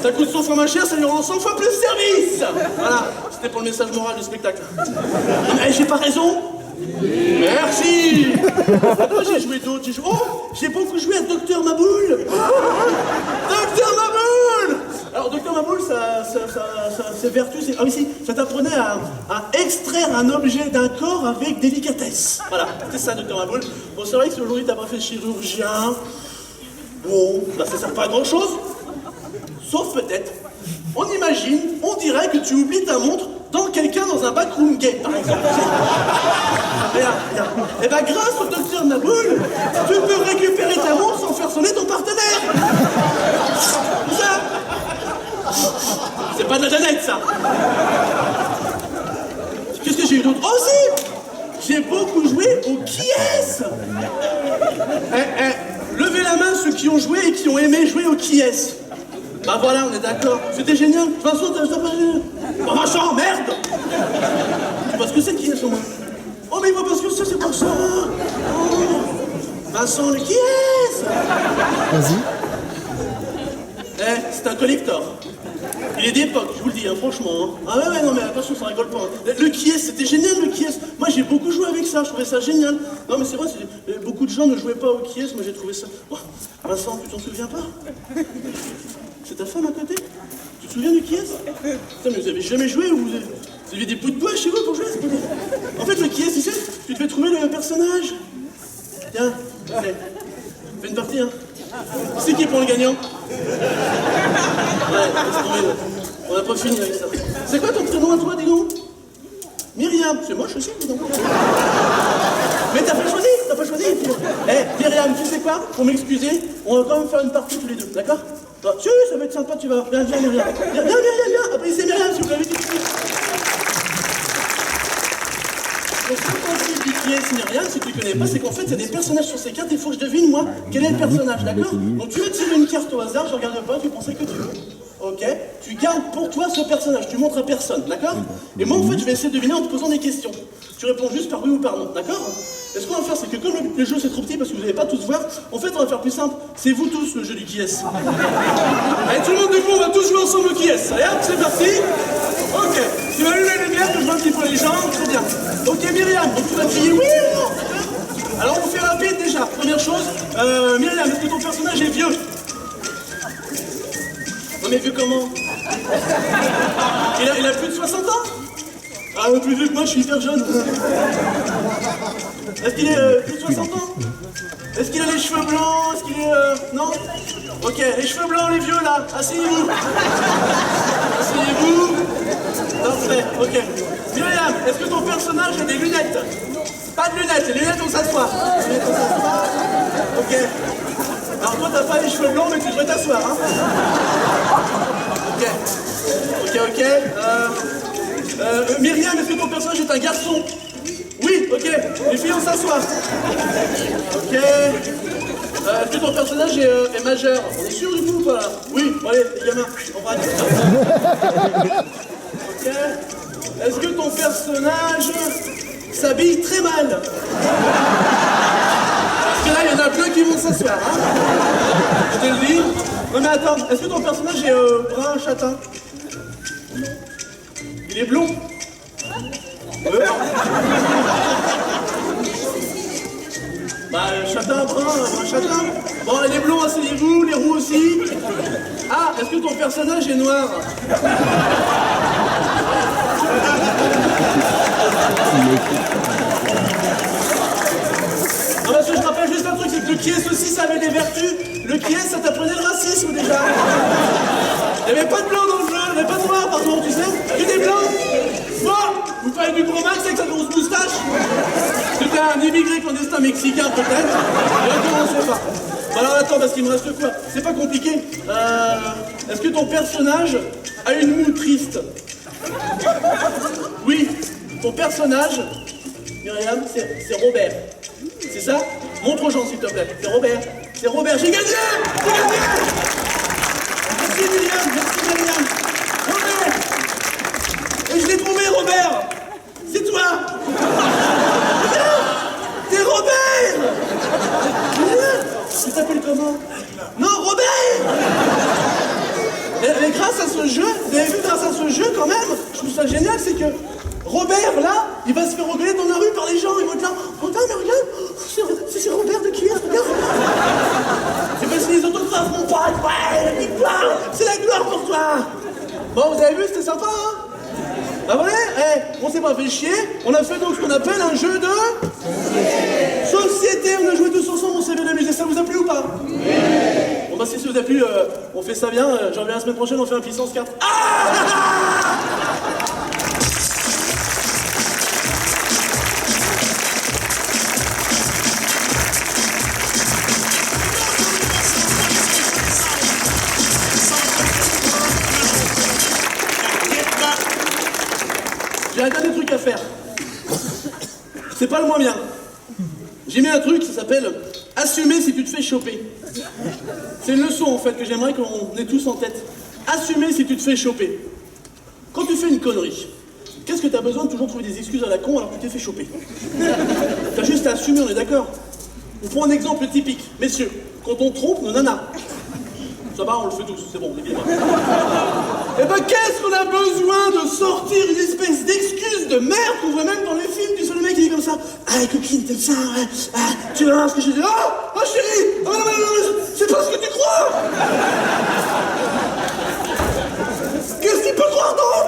Ça coûte 100 fois moins cher, ça lui rend 100 fois plus service. Voilà, c'était pour le message moral du spectacle. Mais j'ai pas raison? Merci. Moi j'ai joué d'autres, j'ai beaucoup joué à Docteur Maboul. Docteur Maboul. Alors Docteur Maboul, ses vertus, ah oui si, ça t'apprenait à extraire un objet d'un corps avec délicatesse. Voilà, c'était ça Docteur Maboul. Bon, c'est vrai que si aujourd'hui t'as pas fait chirurgien, bon, bah ça sert pas à grand chose. Sauf peut-être, on imagine, on dirait que tu oublies ta montre dans quelqu'un dans un backroom gay, par exemple. Regarde. Et ben grâce au Docteur Maboul, tu peux récupérer ta montre sans faire sonner ton partenaire. Ça, c'est pas de la danette, ça. Qu'est-ce que j'ai eu d'autre? Oh si, j'ai beaucoup joué au qui est-ce. Levez la main ceux qui ont joué et qui ont aimé jouer au qui est-ce. Bah voilà, on est d'accord. C'était génial. De toute façon, t'as pas vu. Oh, Vincent, merde. Tu vois ce que c'est qui est-ce au moins? Oh, mais il voit pas ce que c'est pour ça. Oh. Vincent, le qui est-ce? Vas-y. C'est un collector. Il est d'époque, je vous le dis, hein, franchement. Hein. Ah ouais, non mais attention, ça rigole pas. Hein. Le qui est, c'était génial le qui est. Moi j'ai beaucoup joué avec ça, je trouvais ça génial. Non mais c'est vrai, beaucoup de gens ne jouaient pas au qui est, moi j'ai trouvé ça... Oh, Vincent, tu t'en souviens pas? C'est ta femme à côté? Tu te souviens du qui est? Putain, mais vous avez jamais joué ou vous aviez des bouts de bois chez vous pour jouer? En fait, le qui est, tu sais, tu devais trouver le personnage. Tiens, fais une partie, hein. C'est qui pour le gagnant? Ouais, laisse tomber, on n'a pas fini avec ça. C'est quoi ton prénom à toi, dis donc? Myriam, c'est moche aussi, dis donc. Mais t'as pas choisi, Eh, Myriam, tu sais quoi? Pour m'excuser, on va quand même faire une partie tous les deux, d'accord? Si, ça va être sympa, tu vas. Viens, Myriam. Viens. Après, c'est Myriam, si vous l'avez dit tout de suite. Le principe du qui est Myriam, si tu ne connais pas, c'est qu'en fait, il y a des personnages sur ces cartes, il faut que je devine, moi, quel est le personnage, d'accord? Donc tu vas tirer une carte au hasard, je regarde pas, tu pensais que tu veux. Ok? Tu gardes pour toi ce personnage, tu montres à personne, d'accord? Et moi, en fait, je vais essayer de deviner en te posant des questions. Tu réponds juste par oui ou par non, d'accord? Et ce qu'on va faire, c'est que comme le jeu c'est trop petit parce que vous n'allez pas tous voir, en fait, on va faire plus simple. C'est vous tous le jeu du qui est. Allez, tout le monde debout, on va tous jouer ensemble au qui est. Allez, hop, c'est parti. Ok. Tu vas allumer la lumière, que je vois un petit peu les gens. Très bien. Ok, Myriam, donc tu vas crier oui ou non? Alors, on fait rapide déjà. Première chose, Myriam, est-ce que ton personnage est vieux? Non, mais vieux comment? Il a plus de 60 ans? Ah, plus vieux que moi, je suis hyper jeune. Est-ce qu'il est plus de 60 ans? Est-ce qu'il a les cheveux blancs? Est-ce qu'il est... Non? Ok, les cheveux blancs, les vieux, là, asseyez-vous. Asseyez-vous. Parfait, ok. Myriam, est-ce que ton personnage a des lunettes? Pas de lunettes, les lunettes, on s'assoit. Ok. Alors toi, t'as pas les cheveux blancs, mais tu devrais t'asseoir, hein. Ok. Myriam, est-ce que ton personnage est un garçon? Oui, ok. Les filles, on s'assoit. Ok. Est-ce que ton personnage est majeur? On est sûr du coup ou pas? Oui, bon, allez, les gamins, on va aller. Ok. Est-ce que ton personnage s'habille très mal? Parce que là, il y en a plein qui vont s'asseoir, hein. Je te le dis. Non mais attends, est-ce que ton personnage est brun châtain? Il est blond? Ouais. Bah, châtain, brun, châtain. Bon, les blonds, asseyez-vous, les roux aussi. Ah, est-ce que ton personnage est noir? Ah, parce que je rappelle juste un truc, c'est que le qui est aussi, ça avait des vertus. Le qui est, ça t'apprenait le racisme déjà. Il n'y avait pas de blanc dans le jeu, il n'y avait pas de noir, pardon, tu sais. Que des blancs. Bon, vous parlez du gros Max avec sa grosse moustache? C'était un immigré clandestin mexicain peut-être. Directement, on sait pas. Bon, alors attends, parce qu'il me reste quoi? C'est pas compliqué. Est-ce que ton personnage a une moue triste? Oui, ton personnage, Myriam, c'est Robert. C'est ça? Montre aux gens s'il te plaît. C'est Robert. C'est Robert. J'ai gagné! J'ai gagné! Merci Myriam. Robert! Et je l'ai trouvé, Robert! C'est toi! T'es Robert! Tu t'appelles comment? Non, Robert! Et grâce à ce jeu, vous avez vu, grâce à ce jeu quand même, je trouve ça génial, c'est que Robert, là, il va se faire reconnaître dans la rue par les gens, ils vont être là, oh putain, mais regarde, c'est Robert de qui est, regarde. C'est parce que les autographes vont pas, ouais, la victoire, c'est la gloire pour toi. Bon, vous avez vu, c'était sympa, hein? Bah ouais, on s'est pas fait chier, on a fait donc ce qu'on appelle un jeu de société, on a joué tous ensemble, on s'est bien amusé, ça vous a plu ou pas? Oui. Bon bah si ça vous a plu, on fait ça bien, j'en reviens la semaine prochaine, on fait un puissance 4. J'ai un dernier truc à faire. C'est pas le moins bien. J'ai mis un truc, ça s'appelle « Assumer si tu te fais choper ». C'est une leçon en fait que j'aimerais qu'on ait tous en tête. Assumer si tu te fais choper. Quand tu fais une connerie, qu'est-ce que t'as besoin de toujours trouver des excuses à la con alors que tu t'es fait choper? T'as juste à assumer, on est d'accord? On prend un exemple typique. Messieurs, quand on trompe nos nanas, Ça va, on le fait tous, c'est bon, on est bien. Eh ben, qu'est-ce qu'on a besoin de sortir une espèce d'excuse de merde qu'on voit même dans les films, tu sais, le mec il est comme ça. Ah, coquine, t'aimes ça, ouais. Ah, tu vas voir ce que je dis. Oh, chérie, oh, non, c'est pas ce que tu crois. Qu'est-ce qu'il peut croire donc?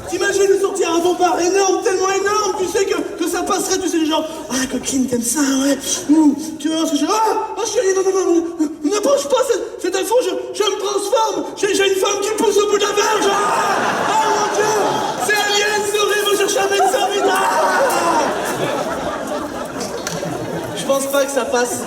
T'imagines de sortir un bombard énorme, tellement énorme, tu sais que ça passerait, tu sais, les gens. Ah, coquine, t'aimes ça, ouais. Tu vas voir ce que je dis. Oh, chérie, non, n'approche pas cette info, je me transforme. J'ai une femme qui pousse au bout de la verge. Ah, mon Dieu, c'est Alien, c'est horrible, je cherche un médecin, vite. Je pense pas que ça passe.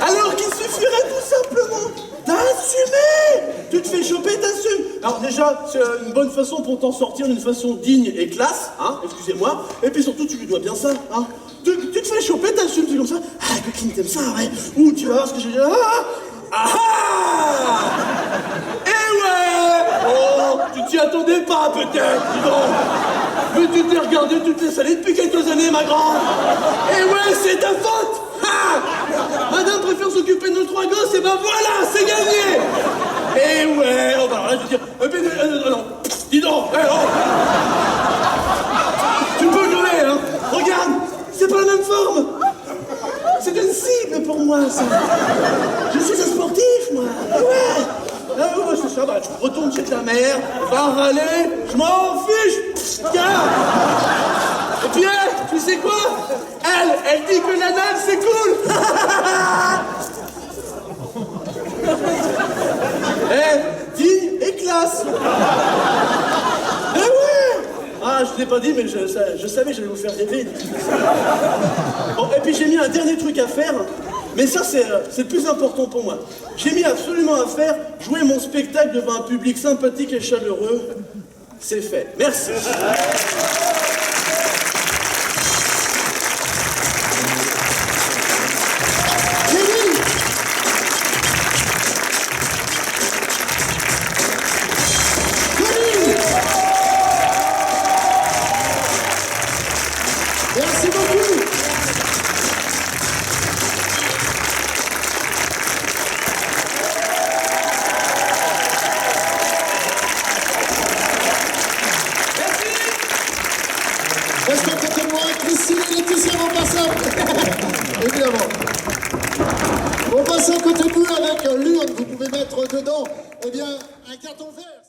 Alors qu'il suffirait tout simplement d'assumer. Tu te fais choper, t'assumes. Alors déjà, c'est une bonne façon pour t'en sortir d'une façon digne et classe, hein, excusez-moi. Et puis surtout, tu lui dois bien ça, hein. Tu te fais choper, t'assumes, c'est comme ça. Ah, coquine, t'aimes ça, ouais. Ouh, tu vas voir ce que j'ai dit. Eh ouais. Oh, tu t'y attendais pas, peut-être, dis donc. Mais tu t'es regardé toutes les salées depuis quelques années, ma grande. Eh ouais, c'est ta faute. Madame préfère s'occuper de nos 3 gosses, et ben voilà, c'est gagné. Eh ouais, oh bah là, je veux dire, non, dis donc, tu peux gueuler, hein. Regarde, c'est pas la même forme. C'est une cible pour moi, ça. Je suis un sportif, moi. Ouais. Ah ouais, c'est ça, bah tu retournes chez ta mère, va râler, je m'en fiche. Tiens. Et puis tu sais quoi? Elle dit que la nage c'est cool. Digne et classe. Eh ouais. Ah, je t'ai pas dit, mais je savais que j'allais vous faire rêver. Bon, et puis j'ai mis un dernier truc à faire, mais ça c'est le plus important pour moi. J'ai mis absolument à faire jouer mon spectacle devant un public sympathique et chaleureux. C'est fait. Merci. Merci beaucoup. Reste à côté de moi, Christine et Laetitia vont passer. Évidemment. On passe à côté de vous avec l'urne, vous pouvez mettre dedans, eh bien, un carton vert.